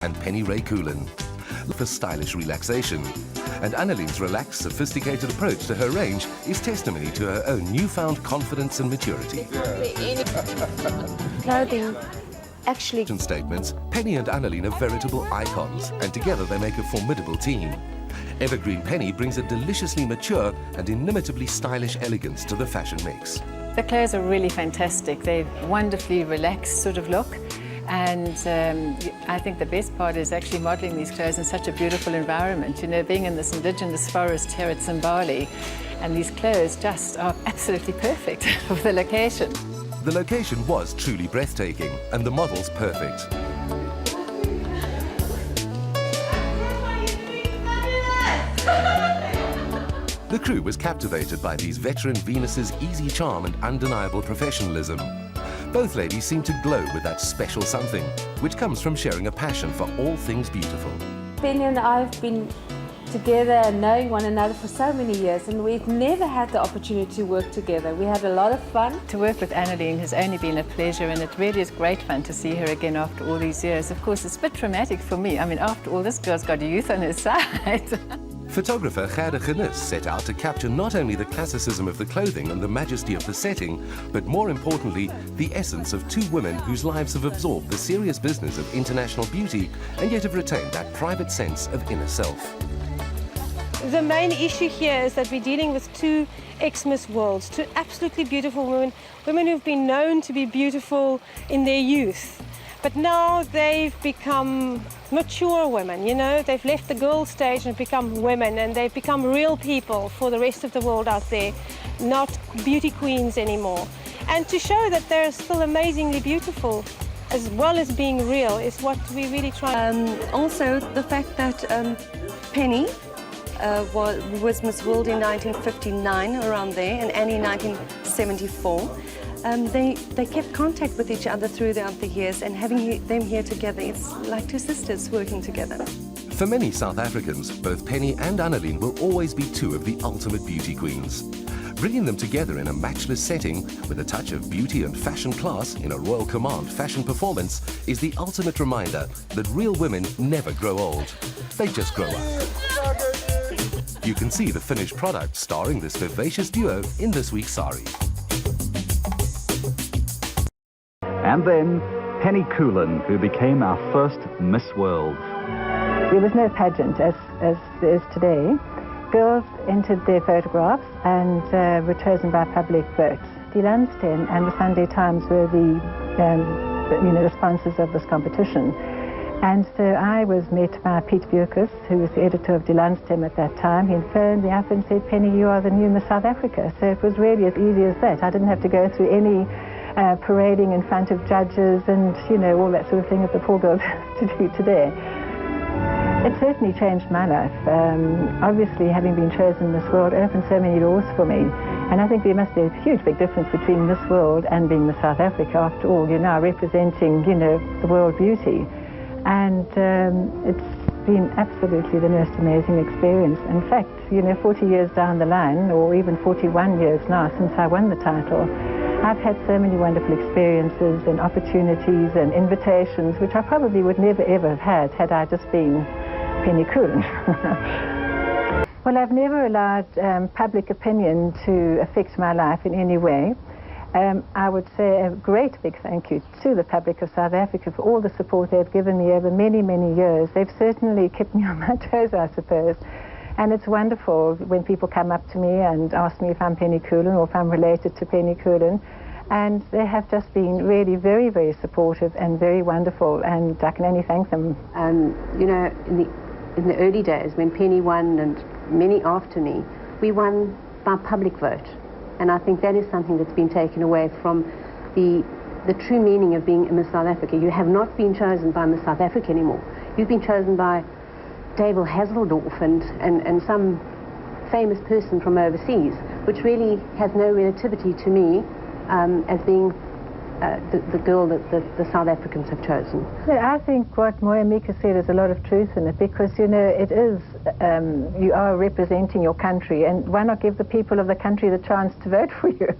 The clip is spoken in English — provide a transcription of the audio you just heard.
and Penny Ray Coelen for stylish relaxation. And Anneline's relaxed, sophisticated approach to her range is testimony to her own newfound confidence and maturity. Clothing actually... Statements, Penny and Anneline are veritable icons, and together they make a formidable team. Evergreen Penny brings a deliciously mature and inimitably stylish elegance to the fashion mix. The clothes are really fantastic. They're wonderfully relaxed sort of look. And I think the best part is actually modelling these clothes in such a beautiful environment. You know, being in this indigenous forest here at Zimbabwe, and these clothes just are absolutely perfect for the location. The location was truly breathtaking, and the models perfect. The crew was captivated by these veteran Venus's easy charm and undeniable professionalism. Both ladies seem to glow with that special something, which comes from sharing a passion for all things beautiful. Penny and I have been together and knowing one another for so many years, and we've never had the opportunity to work together. We had a lot of fun. To work with Anneline has only been a pleasure, and it really is great fun to see her again after all these years. Of course, it's a bit traumatic for me. I mean, after all, this girl's got youth on her side. Photographer Gerda Genis set out to capture not only the classicism of the clothing and the majesty of the setting, but more importantly, the essence of two women whose lives have absorbed the serious business of international beauty and yet have retained that private sense of inner self. The main issue here is that we're dealing with two ex-Miss Worlds, two absolutely beautiful women, women who've been known to be beautiful in their youth. But now they've become mature women, you know, they've left the girl stage and become women, and they've become real people for the rest of the world out there, not beauty queens anymore. And to show that they're still amazingly beautiful, as well as being real, is what we really try. Also, the fact that Penny was Miss World in 1959, around there, and Annie in 1974. They kept contact with each other throughout the years, and having them here together, it's like two sisters working together. For many South Africans, both Penny and Anneline will always be two of the ultimate beauty queens. Bringing them together in a matchless setting with a touch of beauty and fashion class in a Royal Command fashion performance is the ultimate reminder that real women never grow old. They just grow up. You can see the finished product starring this vivacious duo in this week's sari. And then Penny Coelen, who became our first Miss World. There was no pageant as there is today. Girls entered their photographs and were chosen by public vote. Die Landstem and the Sunday Times were the sponsors of this competition. And so I was met by Piet Bierkus, who was the editor of Die Landstem at that time. He phoned me up and said, "Penny, you are the new Miss South Africa." So it was really as easy as that. I didn't have to go through any parading in front of judges and, you know, all that sort of thing that the poor girls have to do today. It certainly changed my life. Obviously, having been chosen Miss World opened so many doors for me. And I think there must be a huge big difference between Miss World and being Miss South Africa. After all, you're now representing, you know, the world beauty. And it's been absolutely the most amazing experience. In fact, you know, 40 years down the line, or even 41 years now since I won the title, I've had so many wonderful experiences and opportunities and invitations, which I probably would never ever have had I just been Penny Coelen. Well, I've never allowed public opinion to affect my life in any way. I would say a great big thank you to the public of South Africa for all the support they've given me over many, many years. They've certainly kept me on my toes, I suppose. And it's wonderful when people come up to me and ask me if I'm Penny Coelen or if I'm related to Penny Coelen. And they have just been really very, very supportive and very wonderful, and I can only thank them. You know, in the early days when Penny won and many after me, we won by public vote. And I think that is something that's been taken away from the true meaning of being Miss South Africa. You have not been chosen by Miss South Africa anymore. You've been chosen by David Hasseldorf and some famous person from overseas, which really has no relativity to me as being the girl that the South Africans have chosen. Yeah, I think what Moyamika said is a lot of truth in it, because, you know, it is, you are representing your country, and why not give the people of the country the chance to vote for you?